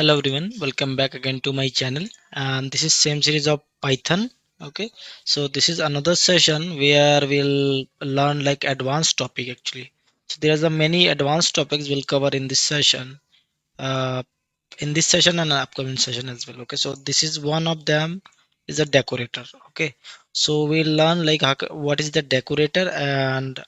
Hello everyone, welcome back again to my channel, and this is same series of Python. Okay, so this is another session where we'll learn like advanced topic actually. So there's a many advanced topics we'll cover uh, in this session and upcoming session as well. Okay, so this is one of them is a decorator. Okay, so we'll learn like what is the decorator and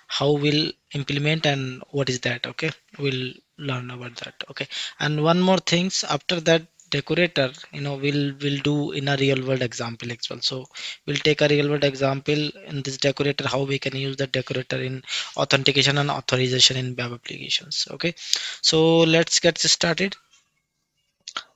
how we'll implement and what is that. Okay, we'll learn about that. Okay, and one more things after that decorator, we'll do in a real world example as well. So we'll take a real world example in this decorator, how we can use the decorator in authentication and authorization in web applications. Okay, so let's get started.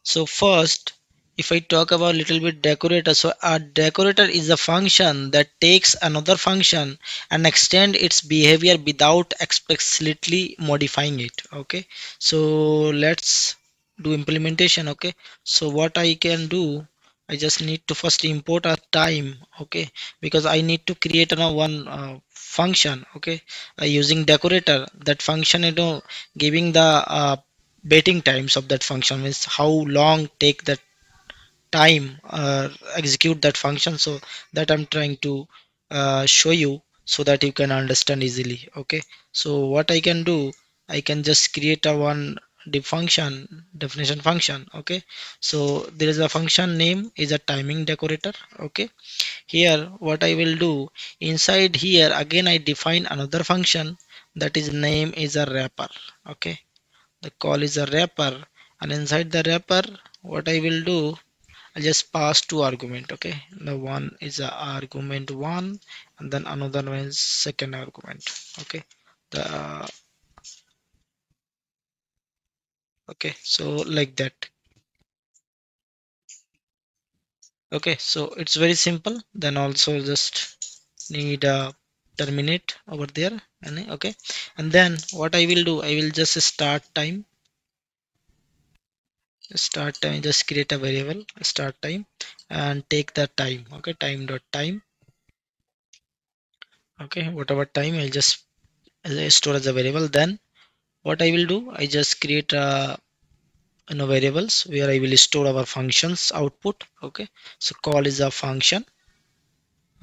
So first, if I talk about little bit decorator, so a decorator is a function that takes another function and extend its behavior without explicitly modifying it. Okay, so let's do implementation. Okay, so what I can do, I just need to first import a time. Okay, because I need to create one function. Okay, using decorator, that function, giving the waiting times of that function means how long take that time execute that function. So that I'm trying to show you so that you can understand easily. Okay, so what I can do, I can just create a one definition function. Okay, so there is a function name is a timing decorator. Okay, here what I will do, inside here again I define another function that is name is a wrapper. Okay, the call is a wrapper, and inside the wrapper what I will do, I just pass two argument. Okay, the one is a argument one, and then another one is second argument. Okay, the okay, so like that. Okay, so it's very simple. Then also just need a terminate over there. And okay, and then what I will do, I will just start time, just create a variable start time and take the time. Okay, time dot time. Okay, whatever time I'll just store as a variable. Then what I will do, I just create variables where I will store our functions output. Okay, so call is a function.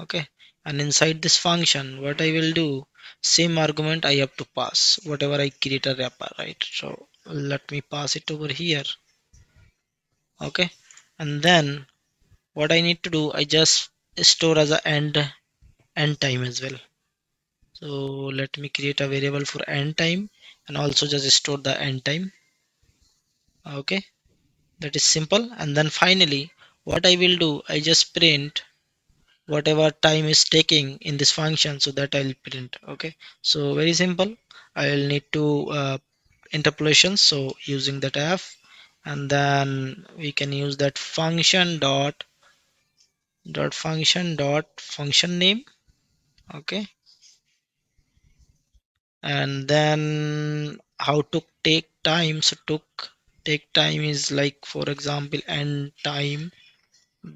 Okay, and inside this function what I will do, same argument I have to pass whatever I create a wrapper, right? So let me pass it over here. Okay, and then what I need to do, I just store as a end time as well. So let me create a variable for end time and also just store the end time. Okay, that is simple. And then finally what I will do, I just print whatever time is taking in this function, so that I'll print. Okay, so very simple. I'll need to interpolation, so using that f, and then we can use that function dot function name. Okay, and then how to take time, so took take time is like, for example, end time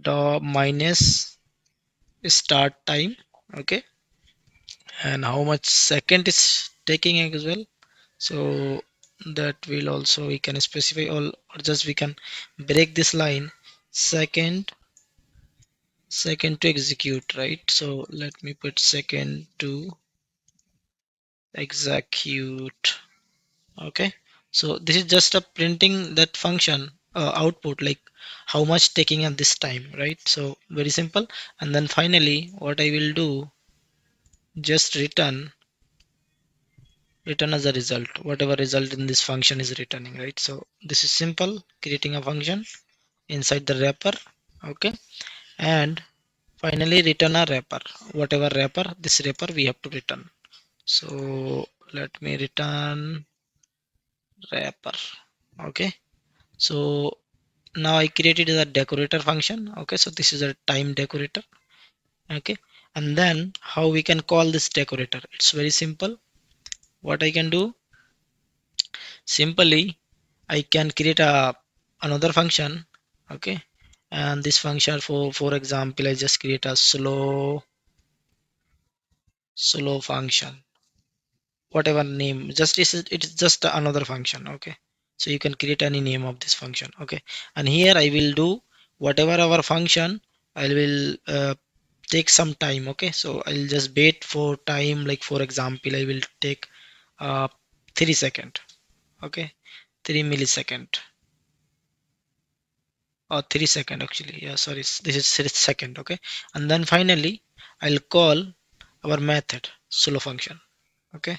dot minus start time. Okay, and how much second is taking as well. So that will also we can specify all, or just we can break this line second to execute, right? So let me put second to execute. Okay, so this is just a printing that function output, like how much taking at this time, right? So very simple. And then finally what I will do, just return as a result whatever result in this function is returning, right? So this is simple, creating a function inside the wrapper. Okay, and finally return a wrapper, whatever wrapper, this wrapper we have to return. So let me return wrapper. Okay, so now I created a decorator function. Okay, so this is a time decorator. Okay, and then how we can call this decorator, it's very simple. What I can do, simply I can create a another function. Okay, and this function, for example, I just create a slow function, whatever name, just it's just another function. Okay, So you can create any name of this function. Okay, and here I will do whatever our function. I will take some time. Okay, so I'll just wait for time, like for example I will take uh 3 second. Okay, 3 millisecond or 3 second actually. Yeah, sorry, this is 3 second. Okay, and then finally I'll call our method solo function. Okay,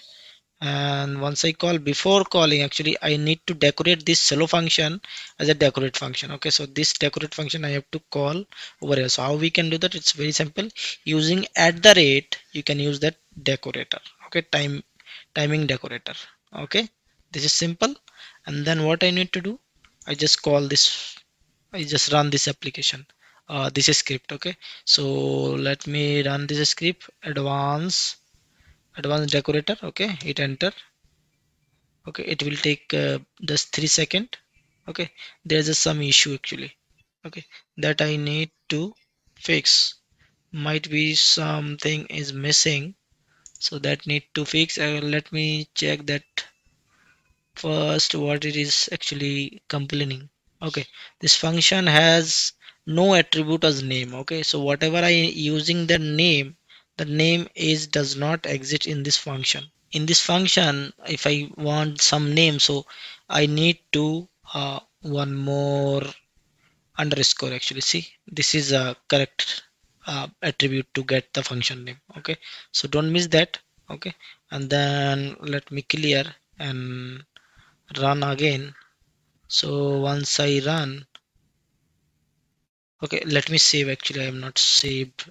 and once I call, before calling actually I need to decorate this solo function as a decorate function. Okay, so this decorate function I have to call over here. So how we can do that? It's very simple. Using at the rate, you can use that decorator. Okay, timing decorator. Okay, this is simple. And then what I need to do, I just call this, I just run this application, this is script. Okay, so let me run this script. Advanced decorator. Okay, hit enter. Okay, it will take just 3 second. Okay, there's a some issue actually. Okay, that I need to fix. Might be something is missing, so that need to fix. Let me check that first what it is actually complaining. Okay, this function has no attribute as name. Okay, so whatever I using the name is does not exist in this function. In this function, if I want some name, so I need to one more underscore. Actually, see, this is a correct attribute to get the function name. Okay, so don't miss that. Okay, and then let me clear and run again. So once I run, okay, let me save. Actually, I am not saved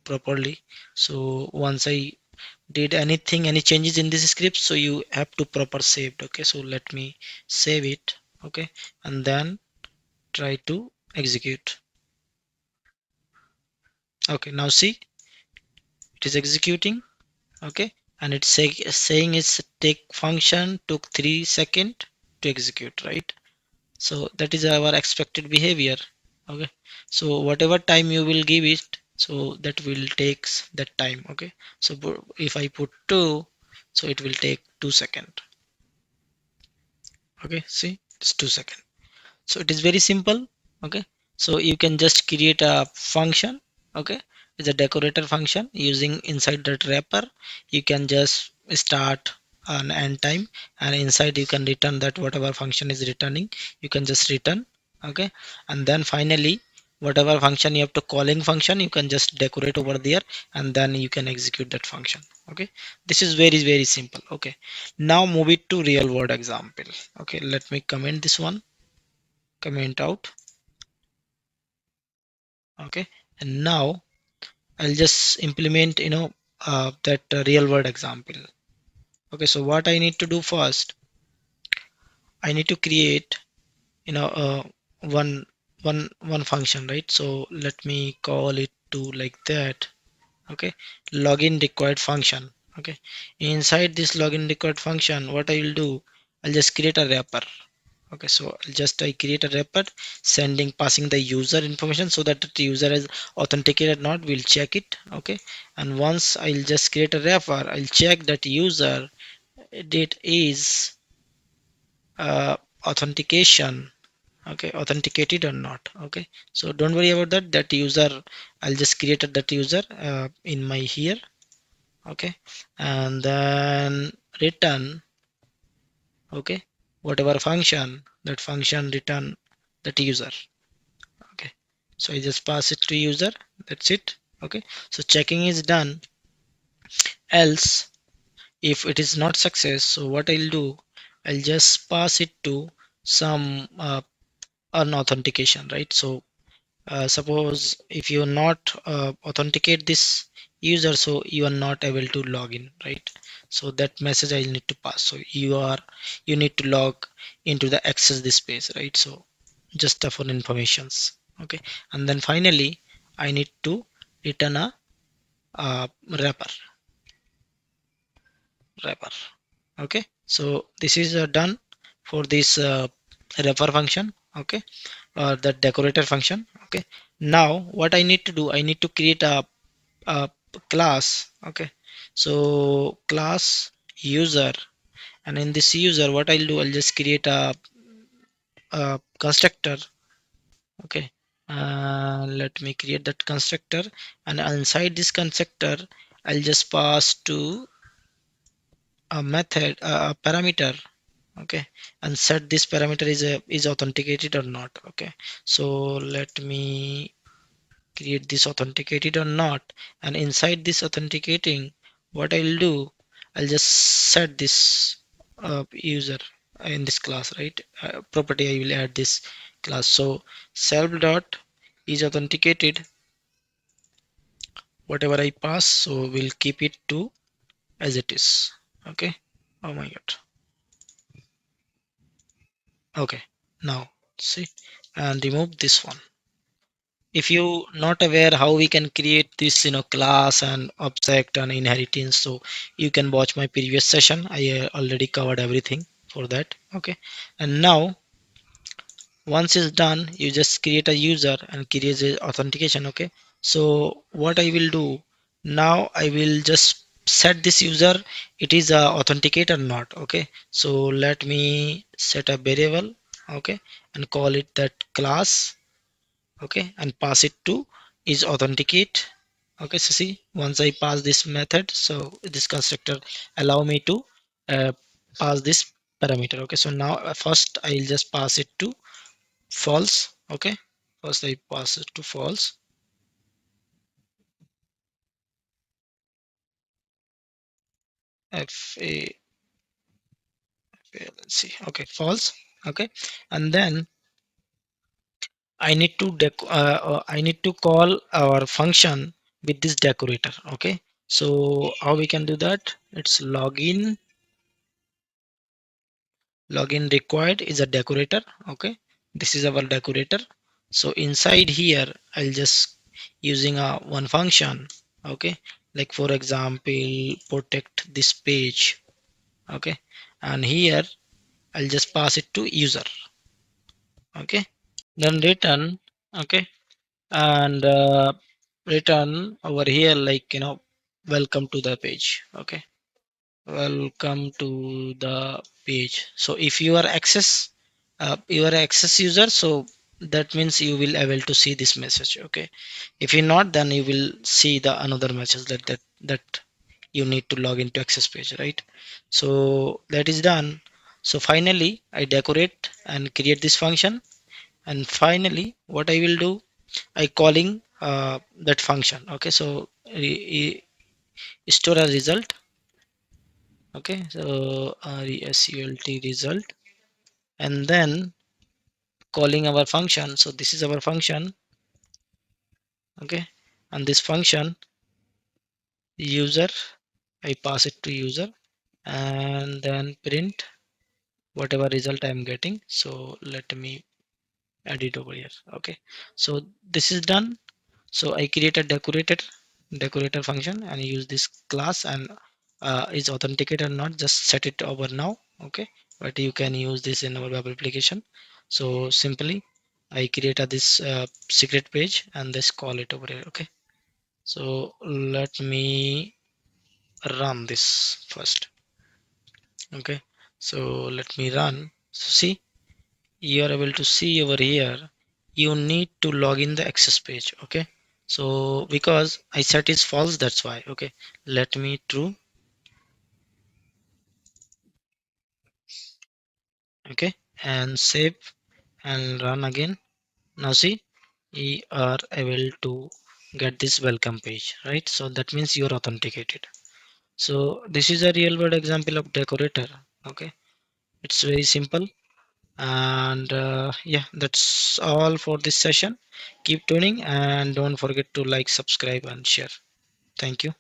properly. So once I did anything, any changes in this script, so you have to proper saved. Okay, so let me save it. Okay, and then try to execute. Okay, now see, it is executing. Okay, and it's saying its take function took 3 seconds to execute, right? So that is our expected behavior. Okay, so whatever time you will give it, so that will takes that time. Okay, so if I put 2, so it will take 2 seconds. Okay, see, it's 2 seconds. So it is very simple. Okay, so you can just create a function. Okay, it's a decorator function. Using inside that wrapper, you can just start an end time, and inside you can return that whatever function is returning, you can just return. Okay, and then finally whatever function you have to calling function, you can just decorate over there, and then you can execute that function. Okay, this is very simple. Okay, now move it to real world example. Okay, let me comment this one, comment out. Okay, and now I'll just implement that real world example. Okay, so what I need to do first, I need to create you know uh, one function, right? So let me call it to like that. Okay, login required function. Okay, inside this login required function, what I will do, I'll just create a wrapper. Okay, so just I create a wrapper, sending passing the user information so that the user is authenticated or not, we'll check it. Okay, and once I'll just create a wrapper, I'll check that user date is authentication. Okay, authenticated or not. Okay, so don't worry about that user. I'll just create that user in my here. Okay, and then return. Okay, whatever function, that function return that user. Okay, so I just pass it to user. That's it. Okay, so checking is done. Else if it is not success, so what I'll do, I'll just pass it to some unauthentication, right? So suppose if you not authenticate this user, so you are not able to log in, right? So that message I need to pass. So you need to log into the access this page, right? So just for informations. Okay, and then finally I need to return a wrapper. wrapper Okay, so this is done for this wrapper function. Okay, the decorator function. Okay, now what I need to do, I need to create a class. Okay, so class user, and in this user what I'll do, I'll just create a constructor. Okay, let me create that constructor, and inside this constructor I'll just pass to a method, a parameter. Okay, and set this parameter is authenticated or not. Okay, so let me create this authenticated or not, and inside this authenticating, what I'll do, I'll just set this user in this class, right? Property, I will add this class. So self dot is authenticated, whatever I pass, so we'll keep it to as it is. Okay, oh my god. Okay, now see, and remove this one. If you not aware how we can create this, class and object and inheritance, so you can watch my previous session. I already covered everything for that. Okay, and now once it's done, you just create a user and create the authentication. Okay, so what I will do now, I will just set this user, it is authenticate or not. Okay, so let me set a variable. Okay, and call it that class. Okay, and pass it to is authenticate. Okay, so see, once I pass this method, so this constructor allow me to uh, pass this parameter. Okay, so now first I'll just pass it to false. Okay, first I pass it to false. F A let's see. Okay, false. Okay, and then I need to call our function with this decorator. Okay, so how we can do that? It's login required is a decorator. Okay, this is our decorator. So inside here I'll just using a one function. Okay, like for example, protect this page. Okay, and here I'll just pass it to user. Okay, then return. Okay, and return over here, like, welcome to the page. Okay, welcome to the page. So if you are access user, so that means you will able to see this message. Okay, if you not, then you will see the another message that you need to log into access page, right? So that is done. So finally I decorate and create this function, and finally what I will do, I calling that function. Okay, so store a result. Okay, so result result, and then calling our function. So this is our function. Okay, and this function user, I pass it to user, and then print whatever result I am getting. So let me add it over here. Okay, so this is done. So I create a decorator function and use this class, and is authenticated or not, just set it over now. Okay, but you can use this in our web application. So simply I create this secret page and just call it over here. Okay, so let me run this first. Okay, so let me run. So see, you are able to see over here, you need to log in the access page. Okay, so because I set is false, that's why. Okay, let me true. Okay, and save and run again. Now see, you are able to get this welcome page, right? So that means you are authenticated. So this is a real world example of decorator. Okay, it's very simple. And yeah, that's all for this session. Keep tuning and don't forget to like, subscribe and share. Thank you.